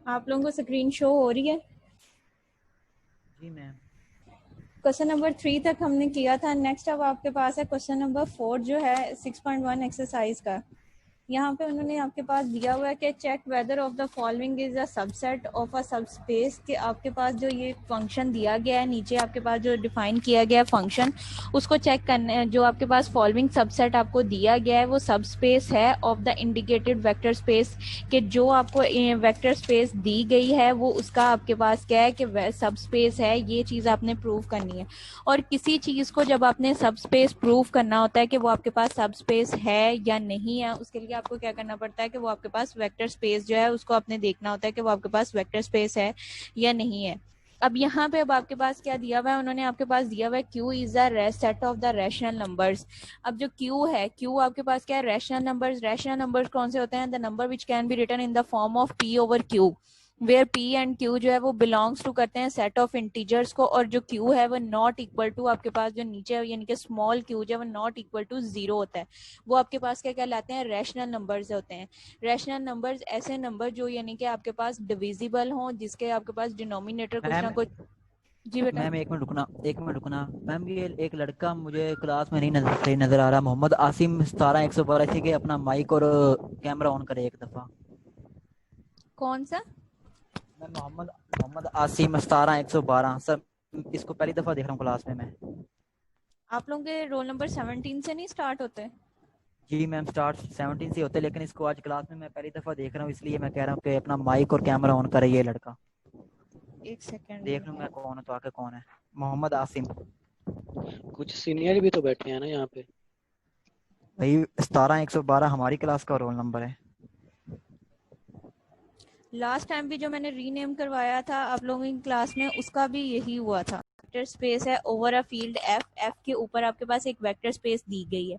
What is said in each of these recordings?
आप लोगों को स्क्रीन शो हो रही है? जी मैम। क्वेश्चन नंबर 3 तक हमने किया था। नेक्स्ट अब आपके पास है क्वेश्चन नंबर 4 जो है 6.1 एक्सरसाइज का। यहाँ पे उन्होंने आपके पास दिया हुआ है कि check whether of the following is a subset of a subspace. कि आपके पास जो ये फंक्शन दिया गया है नीचे आपके पास जो डिफाइन किया गया है फंक्शन, उसको चेक करने जो आपके पास फॉलोइंग सबसेट आपको दिया गया है वो सबस्पेस है of the indicated vector space. कि जो आपको वेक्टर स्पेस दी गई है वो उसका आपके पास क्या है कि सबस्पेस है। ये चीज आपने प्रूव करनी है। और किसी चीज को जब आपने सबस्पेस प्रूव करना होता है कि वो आपके पास सबस्पेस है या नहीं है, उसके लिए आपको क्या करना पड़ता है कि वो आपके पास वेक्टर स्पेस जो है उसको आपने देखना होता है कि वो आपके पास वेक्टर स्पेस है या नहीं है। अब यहाँ पे अब आपके पास क्या दिया हुआ है, उन्होंने आपके पास दिया हुआ है Q is the set of the rational numbers. अब जो क्यू है, क्यू आपके पास क्या है, रैशनल नंबर्स। रैशनल नंबर्स कौन से होते हैं? The number which can be written in the form of p over q, where p and q जो है वो बिलोंग्स टू करते हैं सेट ऑफ इंटीजर्स को। और जो क्यू है वो नॉट इक्वल टू आपके पास जो नीचे यानी कि स्मॉल क्यू जो है वो नॉट इक्वल टू 0 होता है। वो आपके पास क्या कहलाते हैं? रैशनल नंबर्स होते हैं। रैशनल नंबर्स ऐसे नंबर जो यानी कि आपके पास डिविजिबल हों, जिसके आपके पास डिनोमिनेटर कुछ मैम ना कुछ। जी बेटा। मैम एक मिनट रुकना मैम। ये एक लड़का मुझे क्लास में नहीं सही नजर आ रहा। मोहम्मद आसिम 17 112, इसी के अपना माइक और कैमरा ऑन करे एक दफा। कौन सा? मैं मोहम्मद मोहम्मद आसिम 17 112 सर। इसको पहली दफा देख रहा हूँ क्लास में मैं। आप लोगों के रोल नंबर 17 से नहीं स्टार्ट होते? जी मैम, स्टार्ट 17 से होते हैं, लेकिन इसको आज क्लास में मैं पहली दफा देख रहा हूँ, इसलिए मैं कह रहा हूँ कि अपना माइक और कैमरा ऑन करे ये लड़का। एक देख लूँ मैं सेकेंड। कौन है तो आके कौन है। मोहम्मद आसिम। कुछ सीनियर भी तो बैठे हैं ना यहाँ पे। भाई 17 112 हमारी क्लास का रोल नंबर है। लास्ट टाइम भी जो मैंने रीनेम करवाया था आप लोगों की क्लास में, उसका भी यही हुआ था। वेक्टर स्पेस है over a field F. F के ऊपर आपके पास एक वेक्टर स्पेस दी गई है।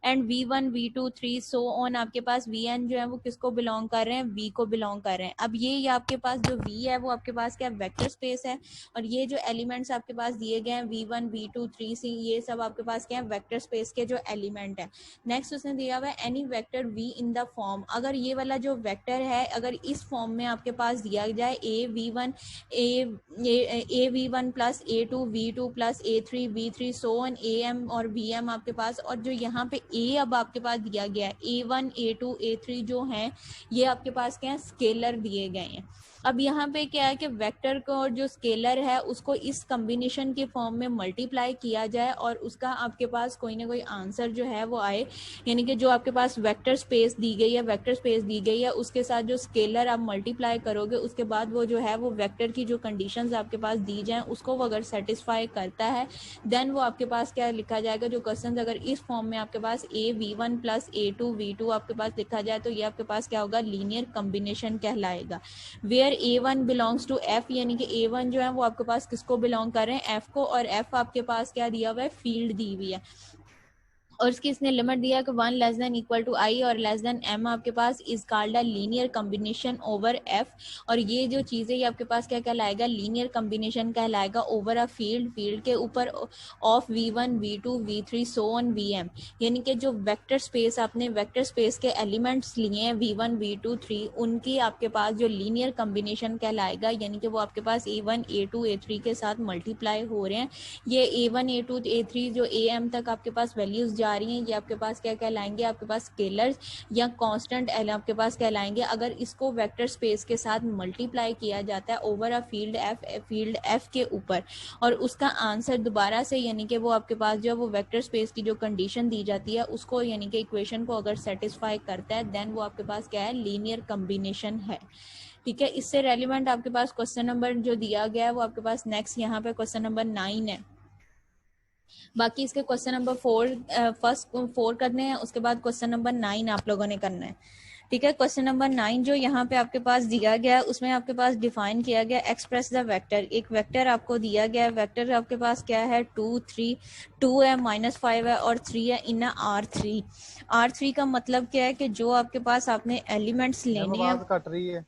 And V1 V2 3 so on आपके पास Vn जो है वो किसको बिलोंग कर रहे हैं? V को बिलोंग कर रहे हैं। अब ये आपके पास जो V है वो आपके पास क्या वेक्टर स्पेस है। और ये जो एलिमेंट्स आपके पास दिए गए हैं V1 V2 3 सी, ये सब आपके पास क्या है? वेक्टर स्पेस के जो एलिमेंट है। नेक्स्ट उसने दिया हुआ है any vector V in the form. अगर ये वाला जो वेक्टर है अगर इस फॉर्म में आपके पास दिया जाए A V1 plus A2 V2 plus A3 V3 so on AM और VM आपके पास। और जो यहाँ पे A अब आपके पास दिया गया है A1 A2 A3 जो हैं ये आपके पास क्या है? स्केलर दिए गए हैं। अब यहाँ पे क्या है कि वेक्टर को और जो स्केलर है उसको इस कॉम्बिनेशन के फॉर्म में मल्टीप्लाई किया जाए और उसका आपके पास कोई ना कोई आंसर जो है वो आए। यानी कि जो आपके पास वेक्टर स्पेस दी गई है, वेक्टर स्पेस दी गई है उसके साथ जो स्केलर आप मल्टीप्लाई करोगे उसके बाद वो जो है वो वेक्टर की जो कंडीशंस आपके पास दी जाए उसको वो अगर सेटिस्फाई करता है देन वो आपके पास क्या लिखा जाएगा? जो क्वेश्चन अगर इस फॉर्म में आपके पास A V1 plus A2 V2 आपके पास लिखा जाए तो ये आपके पास क्या होगा? लीनियर कॉम्बिनेशन कहलाएगा। Where A1 belongs to F, यानी कि A1 जो है वो आपके पास किसको बिलोंग कर रहे हैं? F को। और F आपके पास क्या दिया हुआ है? फील्ड दी हुई है। और इसकी इसने लिमिट दिया कि 1 less than equal to I और लेस देन M आपके पास is called a linear combination over F। और ये जो चीज़ है ये आपके पास क्या कहलाएगा? लीनियर कॉम्बिनेशन कहलाएगा ओवर अ फील्ड, फील्ड के ऊपर of V1 V2 V3 so on VM। यानी कि जो वेक्टर स्पेस आपने वेक्टर स्पेस के एलिमेंट्स लिए हैं V1 V2 3 उनकी आपके पास जो लीनियर कॉम्बिनेशन कहलाएगा, यानी कि वो आपके पास A1 A2 A3 के साथ मल्टीप्लाई हो रहे हैं। ये A1 A2 A3 जो AM तक आपके पास वैल्यूज जा रही हैं ये आपके पास क्या कहलाएंगे? आपके पास स्केलर्स या कांस्टेंट आपके पास कहलाएंगे अगर इसको वेक्टर स्पेस के साथ मल्टीप्लाई किया जाता है ओवर अ फील्ड F के ऊपर। और उसका आंसर दोबारा से यानी कि वो आपके पास जो वो वेक्टर स्पेस की जो कंडीशन दी जाती है उसको यानी कि इक्वेशन को अगर सेटिस्फाई करता है देन वो आपके पास क्या है? लीनियर कॉम्बिनेशन है। ठीक है, इससे रेलिवेंट आपके पास क्वेश्चन नंबर जो दिया गया है वो आपके पास नेक्स्ट यहाँ पे क्वेश्चन नंबर 9 है। बाकी इसके क्वेश्चन नंबर 4 फर्स्ट 4 करने हैं, उसके बाद क्वेश्चन नंबर 9 आप लोगों ने करना है। ठीक है, क्वेश्चन नंबर 9 जो यहाँ पे आपके पास दिया गया है उसमें आपके पास डिफाइन किया गया एक्सप्रेस द वेक्टर। एक वेक्टर आपको दिया गया है, वेक्टर आपके पास क्या है? 2 3 2 है, -5 है और 3 है इन R3। R3 का मतलब क्या है कि जो आपके पास आपने एलिमेंट्स मैम लेने हैं। आवाज कट रही है।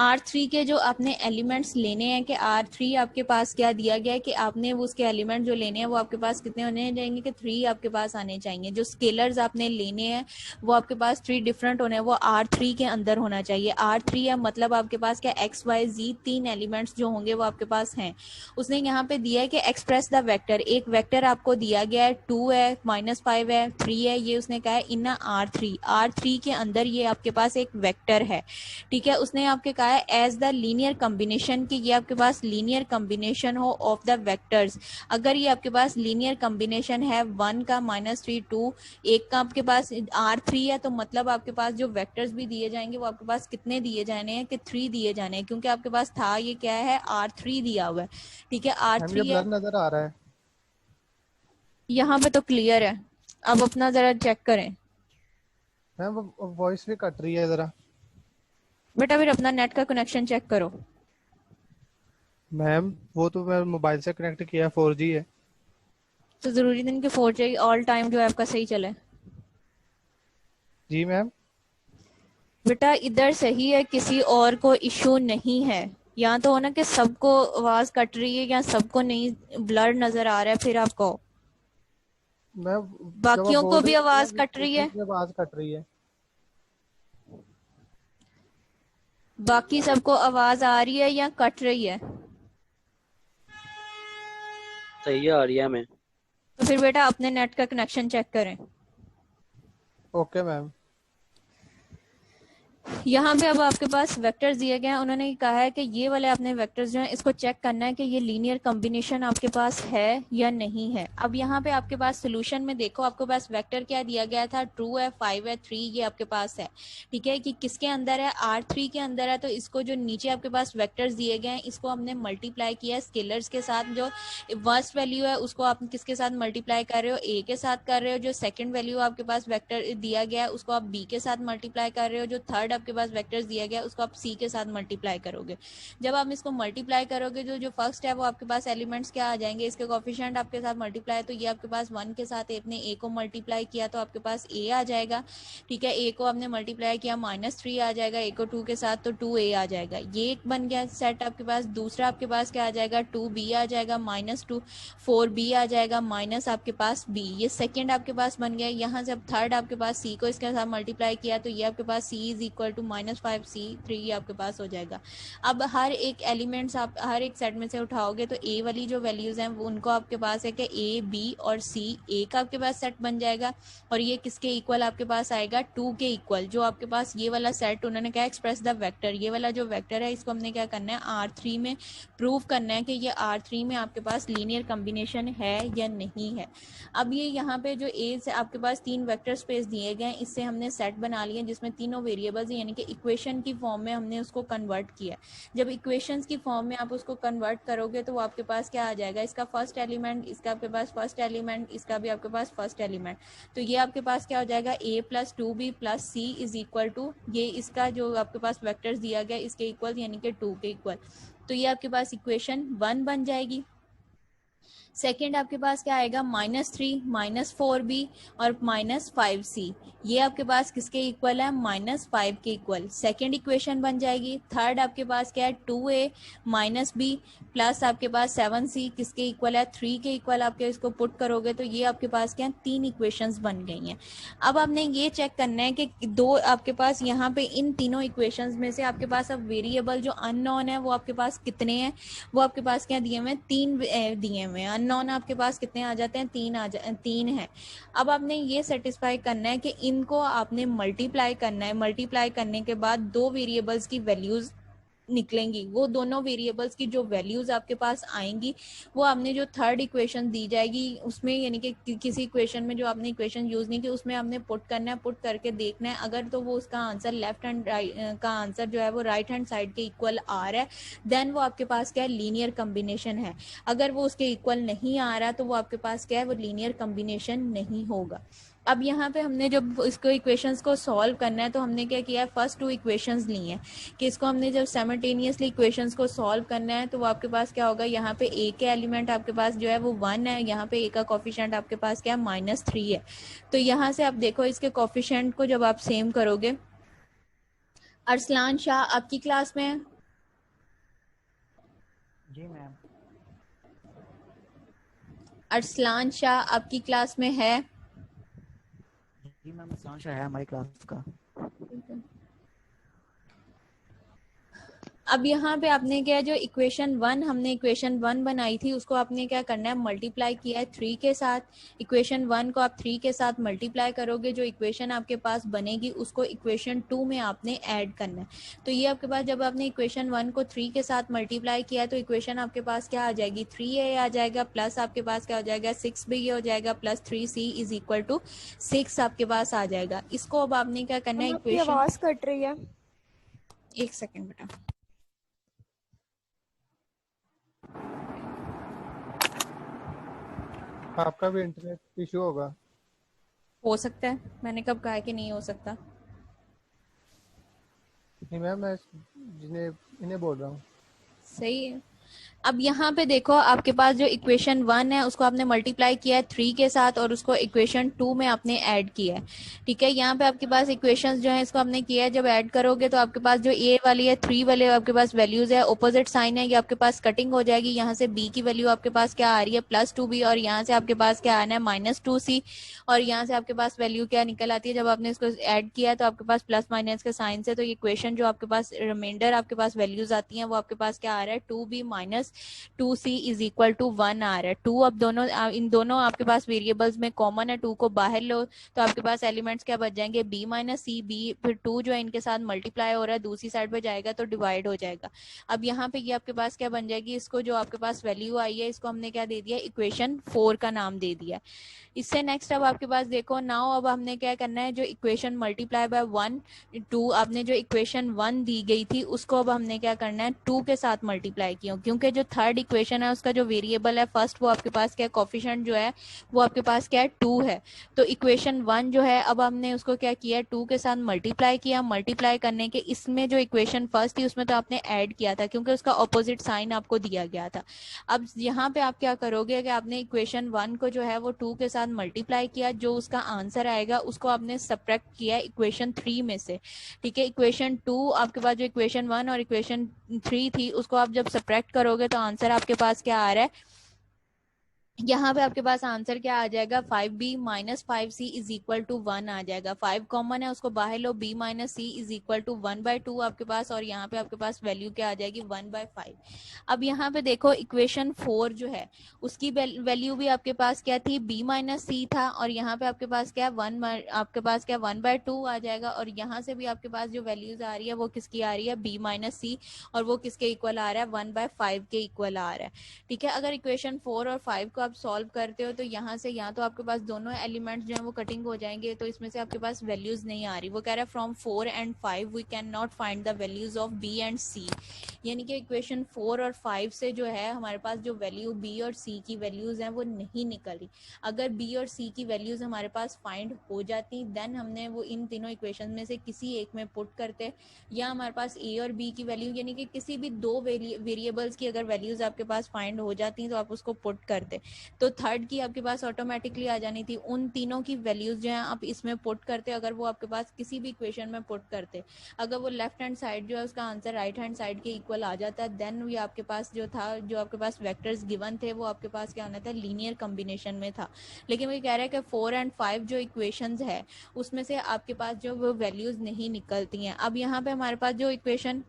R3 के जो आपने एलिमेंट्स लेने हैं कि R3 आपके पास क्या दिया गया है कि आपने वो उसके एलिमेंट जो लेने हैं वो आपके पास कितने होने चाहिए कि 3 आपके पास आने चाहिए। जो स्केलर्स आपने लेने हैं वो आपके पास 3 डिफरेंट होने हैं, वो R3 के अंदर होना चाहिए। R3 है मतलब आपके पास क्या x y z 3 एलिमेंट्स जो होंगे वो आपके पास हैं। उसने यहाँ पे दिया है कि एक्सप्रेस द वेक्टर, एक वेक्टर आपको दिया गया है 2 है, -5 है, 3 है, ये उसने कहा है इन R3 के अंदर ये आपके पास एक वेक्टर है। ठीक है, उसने आपके कहा है एज द लीनियर कम्बिनेशन की ये आपके पास लीनियर कम्बिनेशन हो ऑफ द वेक्टर्स। अगर ये आपके पास लीनियर कम्बिनेशन है 1 का -3 2 एक का आपके पास R3 है, तो मतलब आपके पास जो वेक्टर्स भी दिए जाएंगे वो आपके पास कितने दिए जाने हैं कि 3 दिए जाने हैं, क्योंकि आपके पास था ये क्या है R3 दिया हुआ है। ठीक है, मैम ये R3 है, ब्लर नजर आ रहा है। यहाँ पे तो क्लियर है। अब अपना जरा चेक करें मैम वॉइस भी कट रही है जरा। बेटा, फिर अपना नेट का कनेक्शन चेक करो। मैम वो तो मैं मोबाइल से कनेक्ट किया, 4G है। तो जरूरी नहीं कि 4G ऑल टाइम जो है आपका सही चले। जी मैम। बेटा इधर सही है, किसी और को इशू नहीं है। या तो हो ना कि सबको आवाज कट रही है या सबको नहीं, ब्लर नजर आ रहा है, फिर आप कहो। मैम जब आप बाकियों को बोल भी रही थी ना आवाज बीच कट बीच रही में है, से आवाज कट रही है। बाकी सबको आवाज आ रही है या कट रही है? सही आ रही है हमें। तो फिर बेटा अपने नेट का कनेक्शन चेक करें। Okay ma'am. यहाँ पे अब आपके पास वेक्टर्स दिए गए हैं। उन्होंने कहा है कि ये वाले अपने वेक्टर्स जो हैं इसको चेक करना है कि ये लीनियर कॉम्बिनेशन आपके पास है या नहीं है। अब यहाँ पे आपके पास सोल्यूशन में देखो, आपके पास वेक्टर क्या दिया गया था, 2 है, 5 है, 3 ये आपके पास है। ठीक है, कि किसके अंदर है, R3 के अंदर है। तो इसको जो नीचे आपके पास वेक्टर्स दिए गए हैं इसको हमने मल्टीप्लाई किया है स्केलर्स के साथ। जो फर्स्ट वैल्यू है उसको आप किसके साथ मल्टीप्लाई कर रहे हो, A के साथ कर रहे हो। जो सेकंड वैल्यू आपके पास वेक्टर दिया गया है उसको आप B के साथ मल्टीप्लाई कर रहे हो। जो थर्ड आपके पास वेक्टर्स दिया गया है उसको आप C के साथ मल्टीप्लाई करोगे। जब आप इसको मल्टीप्लाई करोगे जो फर्स्ट है वो आपके पास एलिमेंट्स क्या आ जाएंगे, इसके कोफिशिएंट आपके साथ मल्टीप्लाई, तो ये आपके पास 1 के साथ आपने A को मल्टीप्लाई किया तो आपके पास A आ जाएगा। ठीक है, A को आपने मल्टीप्लाई किया -3 आ जाएगा, A को 2 के साथ तो 2A आ जाएगा। ये एक बन गया सेट आपके पास। दूसरा आपके पास क्या आ जाएगा, 2B आ जाएगा, -2 4B आ जाएगा, माइनस आपके पास B। ये सेकंड आपके पास बन गया। यहाँ से अब थर्ड आपके पास C को इसके साथ मल्टीप्लाई किया तो ये आपके पास C is equal to -5C 3 आपके पास हो जाएगा। अब हर एक एलिमेंट्स आप हर एक सेट में से उठाओगे तो A वाली जो वैल्यूज हैं वो उनको आपके पास है कि A B और C A का आपके पास सेट बन जाएगा। और ये किसके इक्वल आपके पास आएगा, 2 के इक्वल। जो आपके पास ये वाला सेट उन्होंने क्या एक्सप्रेस द वेक्टर, ये वाला जो वेक्टर है इसको हमने क्या करना है R3 में प्रूव करना है कि ये R3 में आपके पास लीनियर कॉम्बिनेशन है या नहीं है। अब ये यहाँ पे जो A से आपके पास 3 वेक्टर स्पेस दिए गए हैं इससे हमने सेट बना लिया जिसमें तीनों वेरिएबल्स यानी कि इक्वेशन की फॉर्म में हमने उसको कन्वर्ट किया। जब इक्वेशंस की फॉर्म में आप उसको कन्वर्ट करोगे तो वो आपके पास क्या आ जाएगा, इसका फर्स्ट एलिमेंट, इसका आपके पास फर्स्ट एलिमेंट, इसका भी आपके पास फर्स्ट एलिमेंट। तो ये आपके पास क्या हो जाएगा, A + 2B + C is equal to ये इसका जो आपके पास वेक्टर्स दिया गया इसके इक्वल यानी कि 2 के इक्वल। तो ये आपके पास इक्वेशन 1 बन जाएगी। सेकेंड आपके पास क्या आएगा, -3 -4B और -5C। ये आपके पास किसके इक्वल है, -5 के इक्वल। सेकेंड इक्वेशन बन जाएगी। थर्ड आपके पास क्या है, 2A -B प्लस आपके पास 7C किसके इक्वल है, 3 के इक्वल। आपके इसको पुट करोगे तो ये आपके पास क्या है, 3 इक्वेशंस बन गई हैं। अब आपने ये चेक करना है कि दो आपके पास यहाँ पे इन तीनों इक्वेशंस में से आपके पास अब वेरिएबल जो अननोन है वो आपके पास कितने हैं, वो आपके पास क्या दिए हुए हैं, 3 दिए हुए हैं। अननोन आपके पास कितने आ जाते हैं, 3 है। अब आपने ये सेटिस्फाई करना है कि इनको आपने मल्टीप्लाई करना है। मल्टीप्लाई करने के बाद दो वेरिएबल्स की वैल्यूज निकलेंगी। वो दोनों वेरिएबल्स की जो वैल्यूज आपके पास आएंगी वो आपने जो थर्ड इक्वेशन दी जाएगी उसमें, यानी कि किसी इक्वेशन में जो आपने इक्वेशन यूज नहीं की उसमें आपने पुट करना है। पुट करके देखना है अगर तो वो उसका आंसर लेफ्ट हैंड का आंसर जो है वो राइट हैंड साइड के इक्वल आ रहा है देन वो आपके पास क्या है, लीनियर कॉम्बिनेशन है। अगर वो उसके इक्वल नहीं आ रहा तो वो आपके पास क्या है, वो लीनियर कॉम्बिनेशन नहीं होगा। अब यहाँ पे हमने जब इसको इक्वेशंस को सॉल्व करना है तो हमने क्या किया है, फर्स्ट 2 इक्वेशंस ली हैं कि इसको हमने जब साइमल्टेनियसली इक्वेशंस को सॉल्व करना है तो वो आपके पास क्या होगा, यहाँ पे A के एलिमेंट आपके पास जो है वो 1 है, यहाँ पे A का कोफिशिएंट आपके पास क्या है, -3 है। तो यहाँ से आप देखो इसके कोफिशिएंट को जब आप सेम करोगे, अरसलान शाह आपकी क्लास में है? जी मैम। अरसलान शाह आपकी क्लास में है? जी मैम, सांशा है हमारी क्लास का। अब यहाँ पे आपने क्या, जो इक्वेशन वन हमने इक्वेशन वन बनाई थी उसको आपने क्या करना है, मल्टीप्लाई किया है थ्री के साथ। इक्वेशन वन को आप थ्री के साथ मल्टीप्लाई करोगे, जो इक्वेशन आपके पास बनेगी उसको इक्वेशन टू में आपने ऐड करना है। तो ये आपके पास जब आपने इक्वेशन वन को थ्री के साथ मल्टीप्लाई किया तो इक्वेशन आपके पास क्या आ जाएगी, 3a आ जाएगा, प्लस आपके पास क्या हो जाएगा, 6b हो जाएगा, plus 3c is equal to 6 आपके पास आ जाएगा। इसको अब आपने क्या करना है, हम आपकी इक्वेशन, आवाज कट रही है। एक सेकेंड बेटा, आपका भी इंटरनेट इशू होगा। हो सकता है, मैंने कब कहा है कि नहीं हो सकता। नहीं मैम, मैं जिन्हें इन्हें बोल रहा हूँ। सही है। अब यहाँ पे देखो आपके पास जो इक्वेशन वन है उसको आपने मल्टीप्लाई किया है थ्री के साथ और उसको इक्वेशन टू में आपने ऐड किया है। ठीक है, यहाँ पे आपके पास इक्वेशंस जो है इसको आपने किया है, जब ऐड करोगे तो आपके पास जो ए वाली है, थ्री वाले आपके पास वैल्यूज है, ऑपोजिट साइन है, ये आपके पास कटिंग हो जाएगी। यहाँ से बी की वैल्यू आपके पास क्या आ रही है, +2b, और यहाँ से आपके पास क्या आना है, -2c, और यहाँ से आपके पास वैल्यू क्या निकल आती है, जब आपने इसको ऐड किया तो आपके पास प्लस माइनस के साइन से, तो ये इक्वेशन जो आपके पास रिमाइंडर आपके पास वैल्यूज आती हैं वो आपके पास क्या आ रहा है, 2b minus 2c is equal to 1 आ रहा है। टू अब दोनों इन दोनों आपके पास वेरिएबल्स में कॉमन है, टू को बाहर लो तो आपके पास एलिमेंट्स क्या बच जाएंगे, b माइनस सी, बी, फिर टू जो है इनके साथ मल्टीप्लाई हो रहा है दूसरी साइड पे जाएगा तो डिवाइड हो जाएगा। अब यहाँ पे ये आपके पास क्या बन जाएगी, इसको जो आपके पास वैल्यू आई है इसको हमने क्या दे दिया, इक्वेशन 4 का नाम दे दिया। इससे नेक्स्ट अब आपके पास देखो, नाउ अब हमने क्या करना है, जो इक्वेशन मल्टीप्लाई बाय 1 2, आपने जो इक्वेशन 1 दी गई थी उसको अब हमने क्या करना है, 2 के साथ मल्टीप्लाई किया, क्योंकि जो थर्ड इक्वेशन है उसका जो वेरिएबल है फर्स्ट वो आपके पास क्या है, कोफिशिएंट जो है वो आपके पास क्या है, 2 है। तो इक्वेशन 1 जो है अब हमने उसको क्या किया, 2 के साथ मल्टीप्लाई किया। मल्टीप्लाई करने के इसमें जो इक्वेशन फर्स्ट थी उसमें तो आपने ऐड किया था क्योंकि उसका ऑपोजिट साइन आपको दिया गया था। अब यहाँ पे आप क्या करोगे कि आपने इक्वेशन 1 को जो है वो 2 के साथ मल्टीप्लाई किया, जो उसका आंसर आएगा उसको आपने सब्ट्रैक्ट किया इक्वेशन 3 में से। ठीक है, इक्वेशन 2 आपके पास जो इक्वेशन 1 और इक्वेशन 3 थी उसको आप जब सब्ट्रैक्ट करोगे तो आंसर आपके पास क्या आ रहा है, यहाँ पे आपके पास आंसर क्या आ जाएगा, 5b minus 5c is equal to 1 आ जाएगा। 5 कॉमन है उसको बाहर लो, b minus c is equal to 1/2 आपके पास, और यहाँ पे आपके पास वैल्यू क्या आ जाएगी, 1/5। अब यहाँ पे देखो इक्वेशन 4 जो है उसकी वैल्यू भी आपके पास क्या थी, b माइनस सी था, और यहाँ पे आपके पास क्या, आपके पास क्या 1/2 आ जाएगा, और यहाँ से भी आपके पास जो वैल्यूज आ रही है वो किसकी आ रही है, b माइनस सी, और वो किसके इक्वल आ रहा है, 1/5 के इक्वल आ रहा है। ठीक है, अगर इक्वेशन 4 और 5 को आप सॉल्व करते हो तो यहाँ से यहाँ तो आपके पास दोनों एलिमेंट्स जो है वो कटिंग हो जाएंगे, तो इसमें से आपके पास वैल्यूज नहीं आ रही। वो कह रहा है from 4 and 5 we can not find the values of b and c, यानी कि इक्वेशन 4 और 5 से जो है हमारे पास जो वैल्यू बी और सी की वैल्यूज हैं वो नहीं निकल रही। अगर बी और सी की वैल्यूज हमारे पास फाइंड हो जाती देन हमने वो इन तीनों इक्वेशन में से किसी एक में पुट करते, या हमारे पास ए और बी की वैल्यू यानी कि किसी भी दो वेरिएबल्स की अगर वैल्यूज आपके पास फाइंड हो जाती तो आप उसको पुट करते, तो थर्ड की आपके पास ऑटोमेटिकली आ जानी थी। उन तीनों की वैल्यूज जो है आप इसमें पुट करते, अगर वो आपके पास किसी भी इक्वेशन में पुट करते, अगर वो लेफ्ट हैंड साइड जो है उसका आंसर राइट हैंड साइड के इक्वल आ जाता है देन ये आपके पास जो था, जो आपके पास वेक्टर्स गिवन थे वो आपके पास क्या होना था, लीनियर कॉम्बिनेशन में था। लेकिन वो कह रहा है कि 4 एंड 5 जो इक्वेशंस है उसमें से आपके पास जो वो वैल्यूज नहीं निकलती हैं। अब यहाँ पे हमारे पास जो इक्वेशन,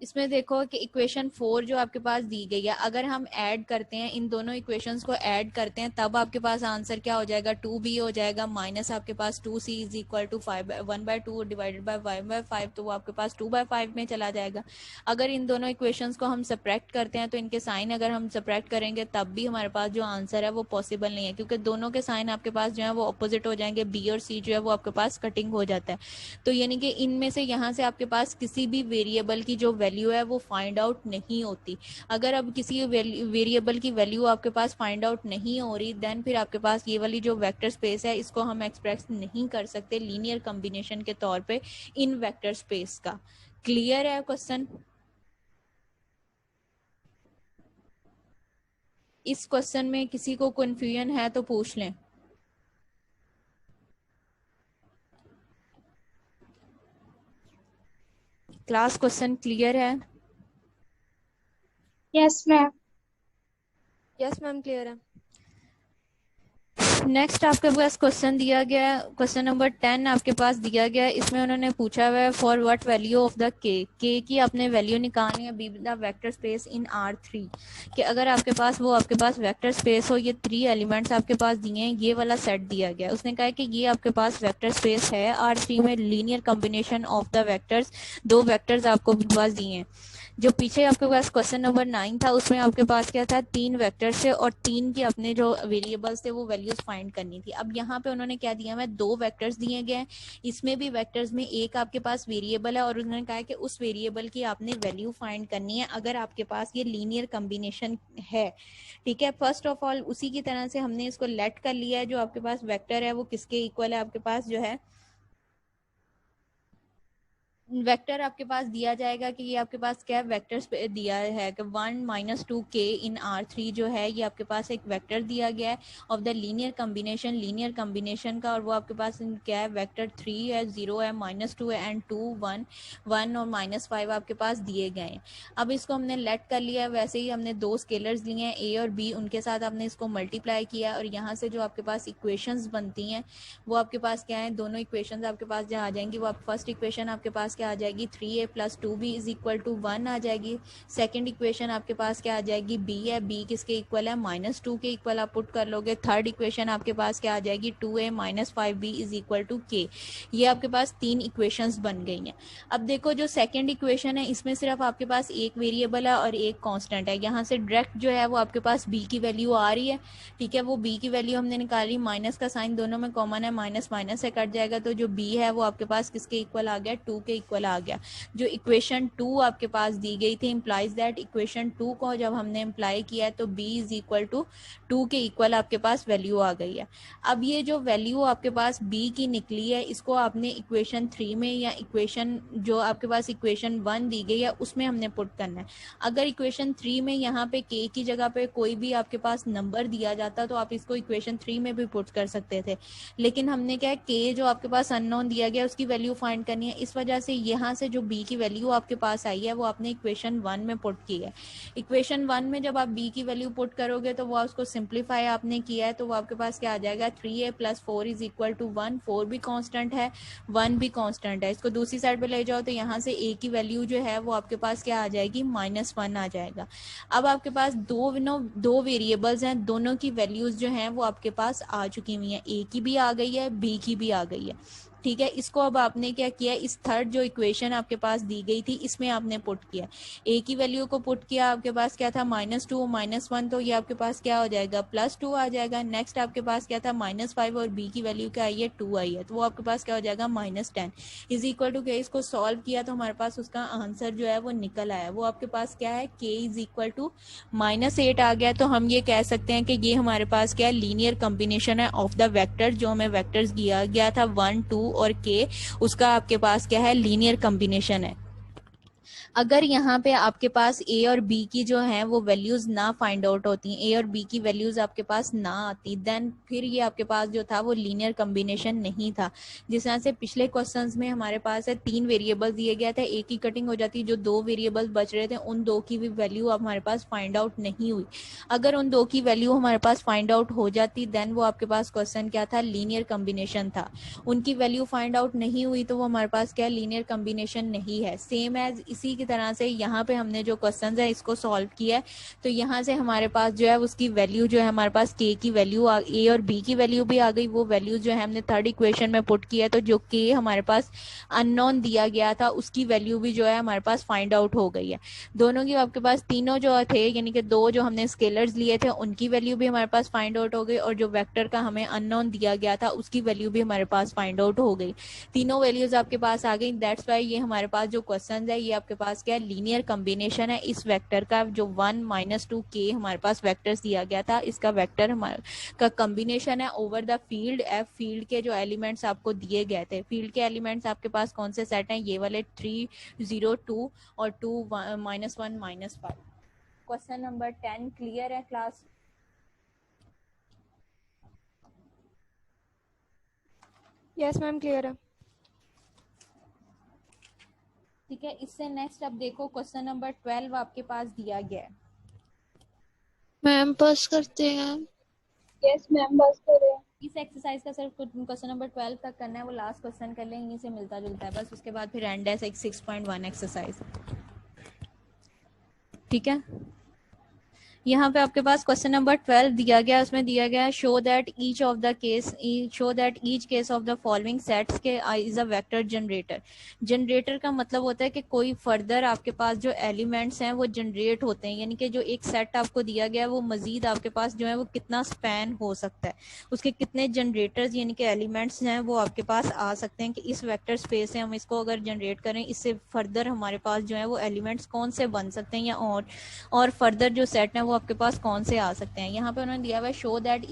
इसमें देखो कि इक्वेशन 4 जो आपके पास दी गई है, अगर हम ऐड करते हैं इन दोनों इक्वेशंस को ऐड करते हैं तब आपके पास आंसर क्या हो जाएगा, 2b हो जाएगा, माइनस आपके पास 2c is equal to 1/2 divided by 5/5, तो वो आपके पास 2/5 में चला जाएगा। अगर इन दोनों इक्वेशंस को हम सब्ट्रैक्ट करते हैं तो इनके साइन अगर हम सब्ट्रैक्ट करेंगे तब भी हमारे पास जो आंसर है वो पॉसिबल नहीं है, क्योंकि दोनों के साइन आपके पास जो है वो अपोजिट हो जाएंगे, बी और सी जो है वो आपके पास कटिंग हो जाता है। तो यानी कि इनमें से यहाँ से आपके पास किसी भी वेरिएबल की जो वैल्यू है वो फाइंड आउट नहीं होती। अगर अब किसी वेरिएबल की वैल्यू आपके पास फाइंड आउट नहीं हो रही देन फिर आपके पास ये वाली जो वेक्टर स्पेस है इसको हम एक्सप्रेस नहीं कर सकते लीनियर कॉम्बिनेशन के तौर पे इन वेक्टर स्पेस का। क्लियर है क्वेश्चन? इस क्वेश्चन में किसी को कंफ्यूजन है तो पूछ लें। क्लास क्वेश्चन क्लियर है? Yes ma'am. Yes ma'am clear है। नेक्स्ट आपके पास क्वेश्चन दिया गया है, क्वेश्चन नंबर 10 आपके पास दिया गया है। इसमें उन्होंने पूछा हुआ है for what value of the के की आपने वैल्यू निकालनी है be the vector space in R3 कि अगर आपके पास आपके पास वेक्टर स्पेस हो, ये 3 एलिमेंट्स आपके पास दिए हैं, ये वाला सेट दिया गया है। उसने कहा है कि ये आपके पास वेक्टर स्पेस है R3 में, linear combination of the vectors, 2 vectors आपको पास दिए हैं। जो पीछे आपके पास क्वेश्चन नंबर 9 था उसमें आपके पास क्या था, 3 वेक्टर्स थे और 3 की अपने जो वेरिएबल्स थे वो वैल्यूज फाइंड करनी थी। अब यहाँ पे उन्होंने क्या दिया है, 2 वेक्टर्स दिए गए हैं। इसमें भी वेक्टर्स में एक आपके पास वेरिएबल है और उन्होंने कहा है कि उस वेरिएबल की आपने वैल्यू फाइंड करनी है अगर आपके पास ये लीनियर कॉम्बिनेशन है। ठीक है, फर्स्ट ऑफ ऑल उसी की तरह से हमने इसको लेट कर लिया है, जो आपके पास वेक्टर है वो किसके इक्वल है, आपके पास जो है वेक्टर आपके पास दिया जाएगा कि ये आपके पास क्या वेक्टर दिया है कि 1 - 2k इन R3 जो है ये आपके पास एक वेक्टर दिया गया है ऑफ द लीनियर कॉम्बिनेशन का, और वो आपके पास क्या है, वेक्टर 3 है, 0 है, -2 है एंड 2 1 1 और -5 आपके पास दिए गए हैं। अब इसको हमने लेट कर लिया है, वैसे ही हमने 2 स्केलर्स लिए हैं a और b, उनके साथ हमने इसको मल्टीप्लाई किया और यहाँ से जो आपके पास इक्वेशंस बनती हैं वो आपके पास क्या है, दोनों इक्वेशंस आपके पास जहाँ आ जाएंगी वो फर्स्ट इक्वेशन आपके पास क्या आ जाएगी, 3a + 2b = 1 आ जाएगी। सेकंड इक्वेशन आपके पास क्या आ जाएगी, b है, b किसके इक्वल है, -2 के इक्वल आप पुट कर लोगे। थर्ड इक्वेशन आपके पास क्या आ जाएगी, 2a - 5b = k। ये आपके पास 3 इक्वेशंस बन गई हैं। अब देखो जो सेकंड इक्वेशन है इसमें सिर्फ आपके पास एक वेरिएबल है और एक कांस्टेंट है, यहाँ से डायरेक्ट जो है वो आपके पास b की वैल्यू आ रही है। ठीक है, वो b की वैल्यू हमने निकाली, माइनस का साइन दोनों में कॉमन है, माइनस माइनस से कट जाएगा, तो जो b है वो आपके पास किसके इक्वल आ गया, 2 के इक्वल आ गया। जो इक्वेशन 2 आपके पास दी गई थी इंप्लाइज दैट, इक्वेशन 2 को जब हमने इंप्लाई किया है तो b = 2 के इक्वल आपके पास वैल्यू आ गई है। अब ये जो वैल्यू आपके पास b की निकली है इसको आपने इक्वेशन 3 में या इक्वेशन जो आपके पास इक्वेशन 1 दी गई है उसमें हमने पुट करना है। अगर इक्वेशन 3 में यहाँ पे k की जगह पे कोई भी आपके पास नंबर दिया जाता तो आप इसको इक्वेशन 3 में भी पुट कर सकते थे, लेकिन हमने क्या है k जो आपके पास अननोन दिया गया उसकी वैल्यू फाइंड करनी है, इस वजह से यहाँ से जो b की वैल्यू आपके पास आई है वो आपने इक्वेशन 1 में पुट की है। इक्वेशन 1 में जब आप b की वैल्यू पुट करोगे तो वो उसको सिंप्लीफाई आपने किया है तो वो आपके पास क्या आ जाएगा, 3a + 4 = 1। 4 भी कांस्टेंट है, 1 भी कांस्टेंट है। इसको दूसरी साइड पे ले जाओ तो यहाँ से a की वैल्यू जो है वो आपके पास क्या आ जाएगी, -1 आ जाएगा। अब आपके पास दो वेरिएबल्स हैं, दोनों की वैल्यूज जो हैं वो आपके पास आ चुकी हुई हैं, a की भी आ गई है, b की भी आ गई है। ठीक है, इसको अब आपने क्या किया, इस थर्ड जो इक्वेशन आपके पास दी गई थी इसमें आपने पुट किया, a की वैल्यू को पुट किया, आपके पास क्या था, -2 -1, तो ये आपके पास क्या हो जाएगा, +2 आ जाएगा। नेक्स्ट आपके पास क्या था, -5 और b की वैल्यू क्या आई है, 2 आई है, तो वो आपके पास क्या हो जाएगा, -10 = क्या, इसको सॉल्व किया तो हमारे पास उसका आंसर जो है वो निकल आया। वो आपके पास क्या है, k = -8 आ गया। तो हम ये कह सकते हैं कि ये हमारे पास क्या है, लीनियर कॉम्बिनेशन है ऑफ द वेक्टर, जो हमें वेक्टर्स दिया गया था 1 2 और k, उसका आपके पास क्या है, लीनियर कॉम्बिनेशन है। अगर यहाँ पे आपके पास a और b की जो है वो वैल्यूज ना फाइंड आउट होती, a और b की वैल्यूज आपके पास ना आती, देन फिर ये आपके पास जो था वो लीनियर कॉम्बिनेशन नहीं था। जिस तरह से पिछले क्वेश्चंस में हमारे पास है 3 वेरिएबल्स दिए गए थे, एक की कटिंग हो जाती, जो 2 वेरिएबल्स बच रहे थे उन 2 की भी वैल्यू हमारे पास फाइंड आउट नहीं हुई। अगर उन 2 की वैल्यू हमारे पास फाइंड आउट हो जाती देन वो आपके पास क्वेश्चन क्या था, लीनियर कॉम्बिनेशन था। उनकी वैल्यू फाइंड आउट नहीं हुई तो वो हमारे पास क्या, लीनियर कॉम्बिनेशन नहीं है। सेम एज इसी की तरह से यहाँ पे हमने जो क्वेश्चन है इसको सॉल्व किया है, तो यहाँ से हमारे पास जो है उसकी वैल्यू जो है हमारे पास k की वैल्यू a और b की वैल्यू भी आ गई, वो वैल्यू जो है हमने थर्ड इक्वेशन में पुट किया, तो जो k हमारे पास अननोन दिया गया था उसकी वैल्यू भी जो है हमारे पास फाइंड आउट हो गई है। दोनों की आपके पास तीनों जो थे यानी कि 2 जो हमने स्केलर्स लिए थे उनकी वैल्यू भी हमारे पास फाइंड आउट हो गई, और जो वेक्टर का हमें अननोन दिया गया था उसकी वैल्यू भी हमारे पास फाइंड आउट हो गई। तीनों वैल्यूज आपके पास आ गई, दैट्स वाई ये हमारे पास जो क्वेश्चन है ये आपके पास क्या, लीनियर कॉम्बिनेशन है इस वेक्टर का, जो 1 - 2k हमारे पास वेक्टर्स दिया गया था, इसका वेक्टर हमारा का कॉम्बिनेशन है over the field F. Field के जो एलिमेंट्स आपको दिए गए थे, फील्ड के एलिमेंट्स आपके पास कौन से सेट हैं, ये वाले 3 0 2 और 2 -1 -5। क्वेश्चन नंबर 10 क्लियर है क्लास? यस मैम क्लियर है। ठीक है, इससे नेक्स्ट अब देखो क्वेश्चन नंबर 12 आपके पास दिया गया है। मैम पास करते हैं। यस मैम बस करें। इस एक्सरसाइज का सिर्फ क्वेश्चन नंबर 12 तक करना है, वो लास्ट क्वेश्चन कर लें, इन्हीं से मिलता जुलता है बस, उसके बाद फिर एंड है 6.1 एक्सरसाइज। ठीक है, यहाँ पे आपके पास क्वेश्चन नंबर 12 दिया गया, उसमें दिया गया show that each of the case show that each case of the following sets के is a vector generator. Generator का मतलब होता है कि कोई फर्दर आपके पास जो एलिमेंट्स हैं वो जनरेट होते हैं, यानी कि जो एक सेट आपको दिया गया है वो मजीद आपके पास जो है वो कितना स्पैन हो सकता है, उसके कितने जनरेटर्स यानी कि एलिमेंट्स हैं वो आपके पास आ सकते हैं कि इस वेक्टर स्पेस से हम इसको अगर जनरेट करें, इससे फर्दर हमारे पास जो है वो एलिमेंट्स कौन से बन सकते हैं, या और फर्दर जो सेट है वो आपके पास कौन से आ सकते हैं। यहाँ पे उन्होंने दिया हुआ है show that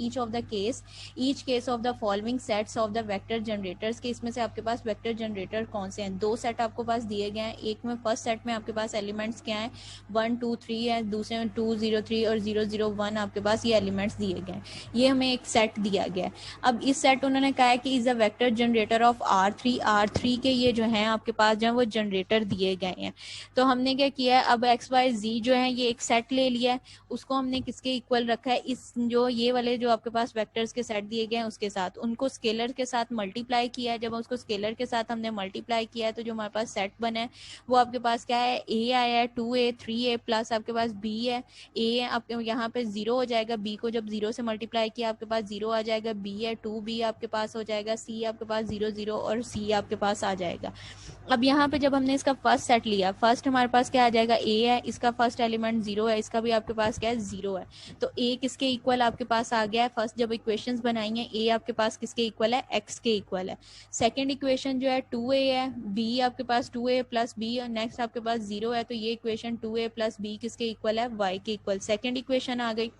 each case of the following sets of the vector generators के, इसमें से आपके पास वेक्टर जनरेटर कौन से हैं। दो सेट आपको पास दिए गए हैं, एक में फर्स्ट सेट में आपके पास एलिमेंट्स क्या है 1 2 3 है, दूसरे में 2 0 3 और 0 0 1 आपके पास ये एलिमेंट्स दिए गए हैं, ये हमें एक सेट दिया गया है। अब इस सेट उन्होंने कहा है कि is a vector generator off R3 के ये जो है आपके पास जो है वो जनरेटर दिए गए हैं। तो हमने क्या किया है, अब एक्स वाई जी जो है ये एक सेट ले लिया है, उसको हमने किसके इक्वल रखा है, इस जो ये वाले जो आपके पास वेक्टर्स के सेट दिए गए हैं उसके साथ, उनको स्केलर के साथ मल्टीप्लाई किया है। जब उसको स्केलर के साथ हमने मल्टीप्लाई किया है तो जो हमारे पास सेट बना है वो आपके पास क्या है, ए आया है 2a 3a प्लस आपके पास बी है, ए है आपके यहाँ पे 0 हो जाएगा, बी को जब 0 से मल्टीप्लाई किया आपके पास 0 आ जाएगा, बी है 2b आपके पास हो जाएगा, सी आपके पास 0 0 और सी आपके पास आ जाएगा। अब यहाँ पे जब हमने इसका फर्स्ट सेट लिया, फर्स्ट हमारे पास क्या आ जाएगा, ए है, इसका फर्स्ट एलिमेंट 0 है, इसका भी आपके पास क्या है 0 है, तो ए किसके इक्वल आपके पास आ गया है। फर्स्ट जब इक्वेशंस बनाई हैं ए आपके पास किसके इक्वल है, एक्स के इक्वल है। सेकंड इक्वेशन जो है 2a है, बी आपके पास 2a प्लस बी, नेक्स्ट आपके पास 0 है, तो ये इक्वेशन 2a प्लस बी किसके इक्वल है, वाई के इक्वल। सेकंड इक्वेशन आ गई।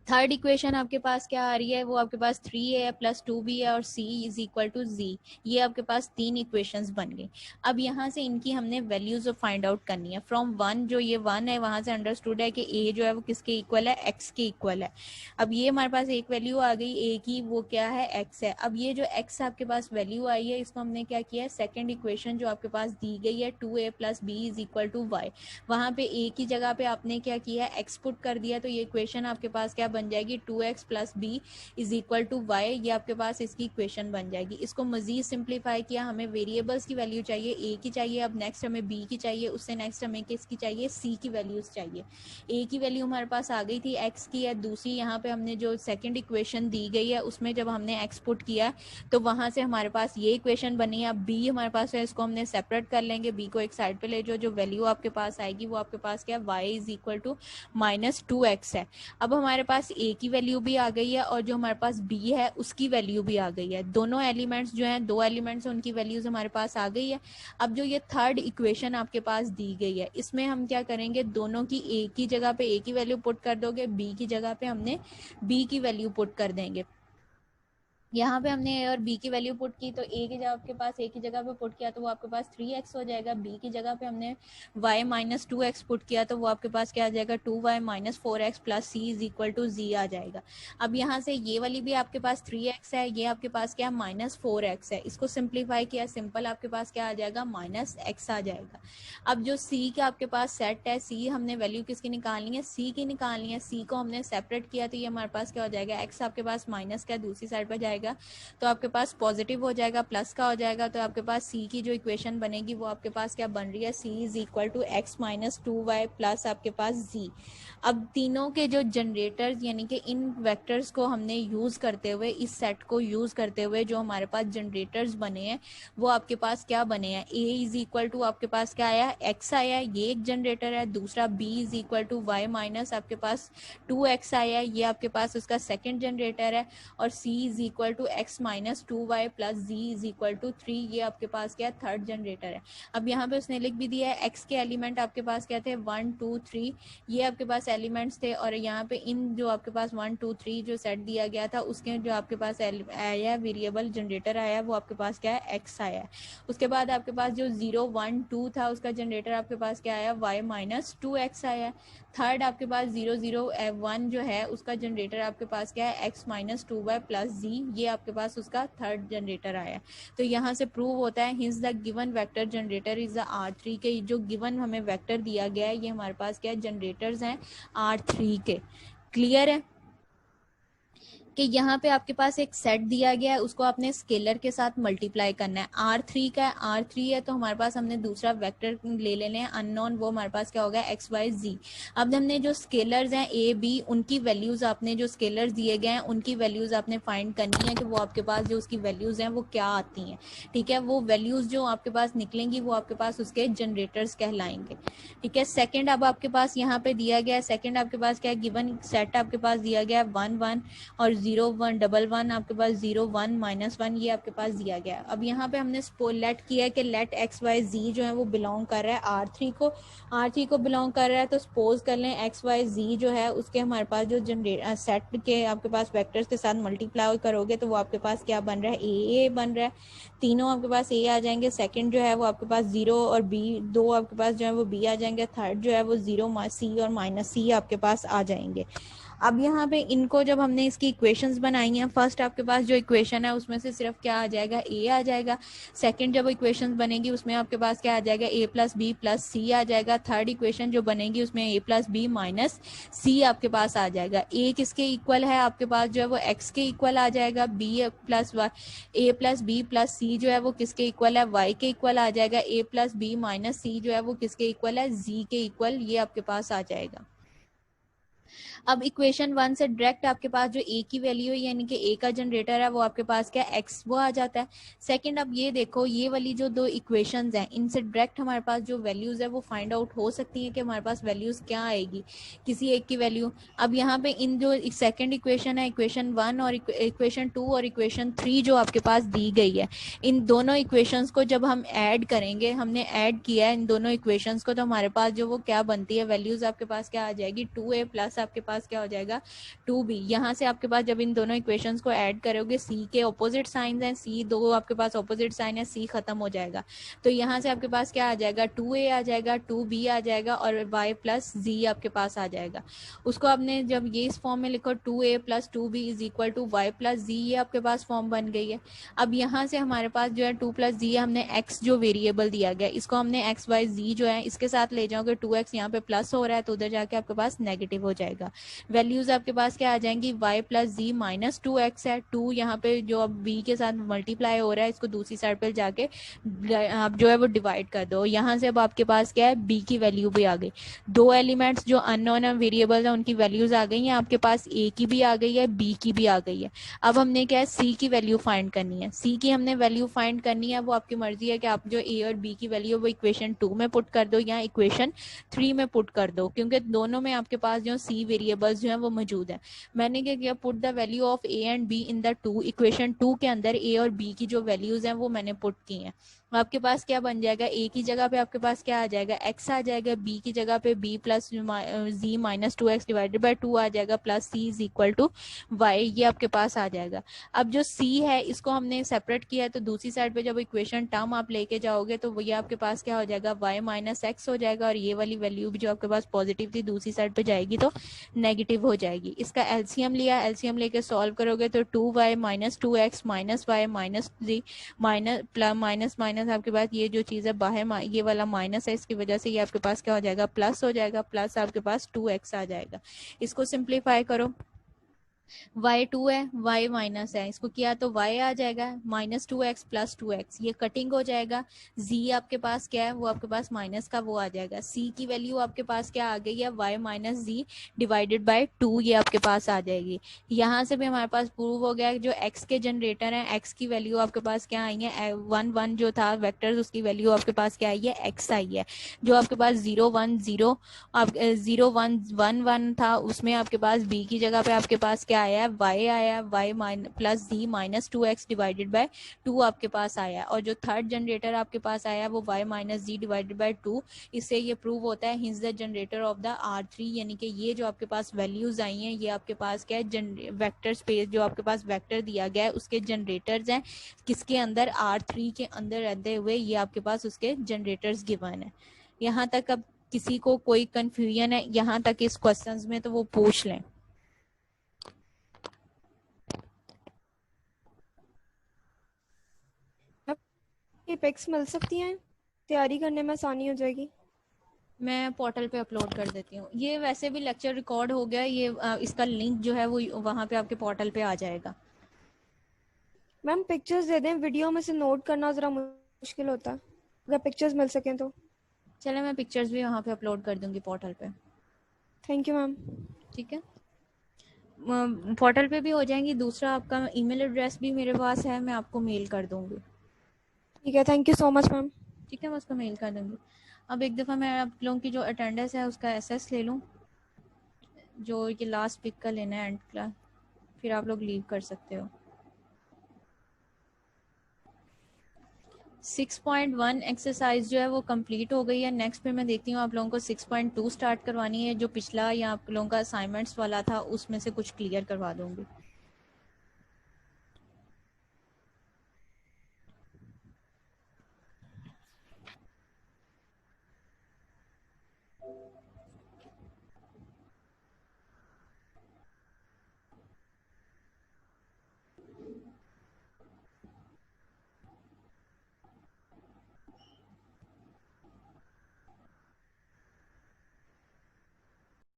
थर्ड इक्वेशन आपके पास क्या आ रही है, वो आपके पास 3a प्लस 2b है और c is equal to z। ये आपके पास तीन इक्वेशंस बन गई। अब यहाँ से इनकी हमने वैल्यूज फाइंड आउट करनी है। फ्रॉम 1 जो ये 1 है वहां से अंडरस्टूड है कि a जो है वो किसके इक्वल है, x के इक्वल है। अब ये हमारे पास एक वैल्यू आ गई a की, वो क्या है, x है। अब ये जो x आपके पास वैल्यू आई है इसको हमने क्या किया है, सेकेंड इक्वेशन जो आपके पास दी गई है 2a plus b is equal to y, वहां पे a की जगह पे आपने क्या किया है, x पुट कर दिया, तो ये इक्वेशन आपके पास क्या बन जाएगी, 2x plus b is equal to y, ये आपके पास इसकी इक्वेशन बन जाएगी। इसको मजीद सिंप्लीफाई किया, हमें वेरिएबल्स की वैल्यू चाहिए, a की चाहिए, अब नेक्स्ट हमें b की चाहिए, उससे नेक्स्ट हमें किसकी चाहिए, c की वैल्यूज चाहिए। a की वैल्यू हमारे पास आ गई थी, x की है, दूसरी यहाँ पे हमने जो सेकंड इक्वेशन दी गई है उसमें जब हमने x पुट किया तो वहां से हमारे पास ये इक्वेशन बनी है। अब b हमारे पास है, इसको हमने सेपरेट कर लेंगे, b को एक साइड पे ले जो वैल्यू आपके पास आएगी वो आपके पास क्या, y is equal to -2x है। अब हमारे पास a की वैल्यू भी आ गई है और जो हमारे पास b है उसकी वैल्यू भी आ गई है। दोनों एलिमेंट्स जो हैं, दो एलिमेंट्स उनकी वैल्यूज हमारे पास आ गई है। अब जो ये थर्ड इक्वेशन आपके पास दी गई है इसमें हम क्या करेंगे, दोनों की a की जगह पे a की वैल्यू पुट कर दोगे, b की जगह पे हमने b की वैल्यू पुट कर देंगे। यहाँ पे हमने a और b की वैल्यू पुट की तो a की जगह आपके पास a की जगह पे पुट किया तो वो आपके पास 3x हो जाएगा, b की जगह पे हमने y माइनस 2x पुट किया तो वो आपके पास क्या आ जाएगा, 2y minus 4x plus c is equal to z आ जाएगा। अब यहाँ से ये वाली भी आपके पास 3x है, ये आपके पास क्या -4x है, इसको सिंप्लीफाई किया, सिंपल आपके पास क्या आ जाएगा, -x आ जाएगा। अब जो c का आपके पास सेट है, c हमने वैल्यू किसकी निकालनी है, c की निकालनी है, c को हमने सेपरेट किया तो ये हमारे पास क्या हो जाएगा, x आपके पास माइनस का दूसरी साइड पर जाएगा तो आपके पास पॉजिटिव हो जाएगा, प्लस का हो जाएगा, तो आपके पास c की जो इक्वेशन बनेगी वो आपके पास क्या बन रही है, c is equal to x minus 2y plus आपके पास z। अब तीनों के जो जनरेटर्स यानी कि इन वेक्टर्स को हमने यूज करते हुए, इस सेट को यूज करते हुए जो हमारे पास जनरेटर्स बने हैं वो आपके पास क्या बने हैं, a इज इक्वल टू आपके पास क्या आया, x आया, ये एक जनरेटर है। दूसरा b is equal to y minus आपके पास 2x आया, ये आपके पास उसका सेकेंड जनरेटर है। और c is equal to x minus 2y plus z is equal to 3, ये आपके पास क्या थर्ड जनरेटर है। अब यहाँ पे उसने लिख भी दिया है x के एलिमेंट आपके पास क्या थे, 1 2 3, ये आपके पास एलिमेंट्स थे। और यहाँ पे इन जो आपके पास 1 2 3 जो सेट दिया गया था उसके जो आपके पास आया वेरिएबल जनरेटर आया वो आपके पास क्या है, x आया है। उसके बाद आपके पास जो 0 1 2 था उसका जनरेटर आपके पास क्या आया, y माइनस 2x आया। थर्ड आपके पास 0 0 1 जो है उसका जनरेटर आपके पास क्या है, x minus 2y plus z, ये ये आपके पास उसका थर्ड जनरेटर आया। तो यहाँ से प्रूव होता है hints the given vector generator is the R3 के जो गिवन हमें वेक्टर दिया गया है ये हमारे पास क्या जनरेटर्स हैं R3 के। क्लियर है कि यहाँ पे आपके पास एक सेट दिया गया है उसको आपने स्केलर के साथ मल्टीप्लाई करना है। R3 का है, R3 है तो हमारे पास हमने दूसरा वेक्टर ले लेने हैं अननोन, वो हमारे पास क्या होगा एक्स वाई जी। अब हमने जो स्केलर्स हैं ए बी उनकी वैल्यूज आपने जो स्केलर्स दिए गए हैं उनकी वैल्यूज आपने फाइंड करनी है कि वो आपके पास जो उसकी वैल्यूज हैं वो क्या आती हैं। ठीक है, वो वैल्यूज जो आपके पास निकलेंगी वो आपके पास उसके जनरेटर्स कहलाएंगे। ठीक है, सेकेंड अब आपके पास यहाँ पे दिया गया है, सेकेंड आपके पास क्या गिवन सेट आपके पास दिया गया है 1 1 और 0 1 1 1 आपके पास 0 1 -1 ये आपके पास दिया गया है। अब यहाँ पे हमने लेट किया है कि लेट एक्स वाई जी जो है वो बिलोंग कर रहा है R3 को बिलोंग कर रहा है। तो सपोज कर लें एक्स वाई जी जो है उसके हमारे पास जो सेट के आपके पास वेक्टर्स के साथ मल्टीप्लाई करोगे तो वो आपके पास क्या बन रहा है ए बन रहा है, तीनों आपके पास ए आ जाएंगे। सेकंड जो है वो आपके पास 0 और बी, दो आपके पास जो है वो बी आ जाएंगे। थर्ड जो है वो 0 सी और -C आपके पास आ जाएंगे। अब यहाँ पे इनको जब हमने इसकी इक्वेशंस बनाई हैं, फर्स्ट आपके पास जो इक्वेशन है उसमें से सिर्फ क्या आ जाएगा ए आ जाएगा। सेकंड जब इक्वेशंस बनेगी उसमें आपके पास क्या आ जाएगा ए प्लस बी प्लस सी आ जाएगा। थर्ड इक्वेशन जो बनेगी उसमें ए प्लस बी माइनस सी आपके पास आ जाएगा। ए किसके इक्वल है आपके पास जो है वो एक्स के इक्वल आ जाएगा। बी प्लस वाई ए प्लस बी प्लस सी जो है वो किसके इक्वल है वाई के इक्वल आ जाएगा। ए प्लस बी माइनस सी जो है वो किसके इक्वल है जी के इक्वल ये आपके पास आ जाएगा। अब इक्वेशन 1 से डायरेक्ट आपके पास जो ए की वैल्यू है यानी कि ए का जनरेटर है वो आपके पास क्या एक्स वो आ जाता है। सेकंड अब ये देखो ये वाली जो दो इक्वेशंस हैं इनसे डायरेक्ट हमारे पास जो वैल्यूज है वो फाइंड आउट हो सकती है कि हमारे पास वैल्यूज क्या आएगी किसी एक की वैल्यू। अब यहाँ पे इन जो सेकंड इक्वेशन है इक्वेशन 1 और इक्वेशन 2 और इक्वेशन 3 जो आपके पास दी गई है इन दोनों इक्वेशंस को जब हम ऐड करेंगे, हमने ऐड किया है इन दोनों इक्वेशंस को तो हमारे पास जो वो क्या बनती है वैल्यूज आपके पास क्या आ जाएगी 2a प्लस आपके पास क्या हो जाएगा 2b। यहाँ से आपके पास जब इन दोनों इक्वेशंस को ऐड करोगे c के ऑपोजिट साइन हैं, c दो आपके पास ऑपोजिट साइन है, c खत्म हो जाएगा तो यहाँ से आपके पास क्या आ जाएगा 2a आ जाएगा 2b आ जाएगा और y प्लस z आपके पास आ जाएगा। उसको आपने जब ये इस फॉर्म में लिखो 2a plus 2b is equal to y plus z ये आपके पास फॉर्म बन गई है। अब यहाँ से हमारे पास जो है 2 प्लस z हमने x जो वेरिएबल दिया गया इसको हमने x y z जो है इसके साथ ले जाओगे 2x यहाँ पे प्लस हो रहा है तो उधर जाके आपके पास नेगेटिव हो जाएगा। वैल्यूज आपके पास क्या आ जाएंगी y प्लस जी माइनस 2x है 2 यहाँ पे जो अब b के साथ मल्टीप्लाई हो रहा है इसको दूसरी साइड पे जाके आप जो है वो डिवाइड कर दो। यहाँ से अब आपके पास क्या है b की वैल्यू भी आ गई। दो एलिमेंट्स जो अननोन वेरिएबल है उनकी वैल्यूज आ गई हैं आपके पास a की भी आ गई है b की भी आ गई है। अब हमने क्या है c की वैल्यू फाइंड करनी है। c की हमने वैल्यू फाइंड करनी है वो आपकी मर्जी है कि आप जो a और b की वैल्यू वो इक्वेशन 2 में पुट कर दो या इक्वेशन 3 में पुट कर दो क्योंकि दोनों में आपके पास जो c वेरिएबल्स जो है वो मौजूद है। मैंने क्या किया put the value of a and b in the 2 equation 2 के अंदर a और b की जो वैल्यूज हैं वो मैंने पुट की हैं। आपके पास क्या बन जाएगा a की जगह पे आपके पास क्या आ जाएगा x आ जाएगा, b की जगह पे b plus z minus 2x divided by 2 आ जाएगा plus c is equal to y ये आपके पास आ जाएगा। अब जो c है इसको हमने सेपरेट किया है तो दूसरी साइड पे जब इक्वेशन टर्म आप लेके जाओगे तो ये आपके पास क्या हो जाएगा y माइनस एक्स हो जाएगा और ये वाली वैल्यू भी जो आपके पास पॉजिटिव थी दूसरी साइड पे जाएगी तो नेगेटिव हो जाएगी। इसका एलसीएम लिया, एलसीएम लेके सॉल्व करोगे तो 2y minus 2x minus y minus z minus minus आपके पास ये जो चीज है बाहर ये वाला माइनस है इसकी वजह से ये आपके पास क्या हो जाएगा प्लस हो जाएगा प्लस आपके पास 2x आ जाएगा। इसको सिंप्लीफाई करो y 2 है y माइनस है इसको किया तो y आ जाएगा माइनस 2x प्लस 2x ये कटिंग हो जाएगा। z आपके पास क्या है वो आपके पास माइनस का वो आ जाएगा। c की वैल्यू आपके पास क्या आ गई है y minus z divided by 2 ये आपके पास आ जाएगी। यहाँ से भी हमारे पास प्रूव हो गया जो x के जनरेटर है x की वैल्यू आपके पास क्या आई है 1 1 जो था वेक्टर उसकी वैल्यू आपके पास क्या आई है x आई है। जो आपके पास 0 1 0 0 1 1 1 था उसमें आपके पास b की जगह पे आपके पास क्या आया y आया y plus z minus 2x divided by 2 आपके पास आया और जो थर्ड जनरेटर आपके पास आया वो y minus z divided by 2। इससे ये प्रूव होता है hints the generator off the R3 यानी कि ये जो आपके पास वैल्यूज आई हैं ये आपके पास क्या है वेक्टर स्पेस जो आपके पास वेक्टर दिया गया है उसके जनरेटर्स हैं किसके अंदर R3 के अंदर रहते हुए ये आपके पास उसके जनरेटर्स गिवन है। यहाँ तक अब किसी को कोई कंफ्यूजन है यहाँ तक इस क्वेश्चंस में तो वो पूछ लें। की पिक्स मिल सकती हैं? तैयारी करने में आसानी हो जाएगी। मैं पोर्टल पे अपलोड कर देती हूँ। ये वैसे भी लेक्चर रिकॉर्ड हो गया, ये इसका लिंक जो है वो वहाँ पे आपके पोर्टल पे आ जाएगा। मैम पिक्चर्स दे दें, वीडियो में से नोट करना ज़रा मुश्किल होता है, अगर पिक्चर्स मिल सकें तो। चले मैं पिक्चर्स भी वहाँ पे अपलोड कर दूँगी पोर्टल पे। Thank you ma'am. ठीक है, पोर्टल पे भी हो जाएंगी। दूसरा आपका ईमेल एड्रेस भी मेरे पास है, मैं आपको मेल कर दूँगी। ठीक है, thank you so much ma'am. ठीक है, मैं उसको मेल कर दूँगी। अब एक दफ़ा मैं आप लोगों की जो अटेंडेंस है उसका एसएस ले लूँ, जो ये लास्ट पिक का लेना है एंड क्लास, फिर आप लोग लीव कर सकते हो। 6.1 एक्सरसाइज जो है वो कंप्लीट हो गई है। नेक्स्ट पे मैं देखती हूँ आप लोगों को 6.2 स्टार्ट करवानी है। जो पिछला या आप लोगों का असाइनमेंट्स वाला था उसमें से कुछ क्लियर करवा दूँगी।